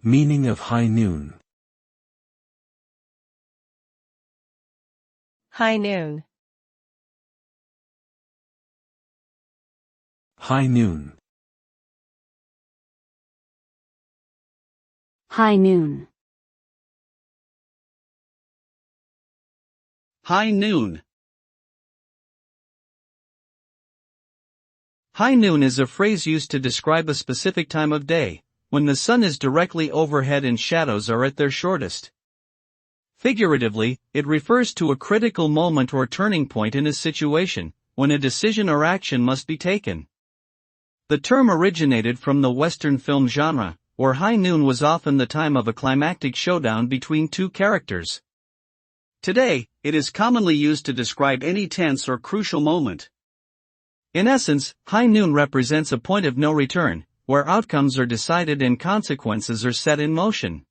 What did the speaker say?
Meaning of high noon. High noon. High noon. High noon. High noon. High noon is a phrase used to describe a specific time of day, when the sun is directly overhead and shadows are at their shortest. Figuratively, it refers to a critical moment or turning point in a situation, when a decision or action must be taken. The term originated from the Western film genre, where high noon was often the time of a climactic showdown between two characters. Today, it is commonly used to describe any tense or crucial moment. In essence, high noon represents a point of no return, where outcomes are decided and consequences are set in motion.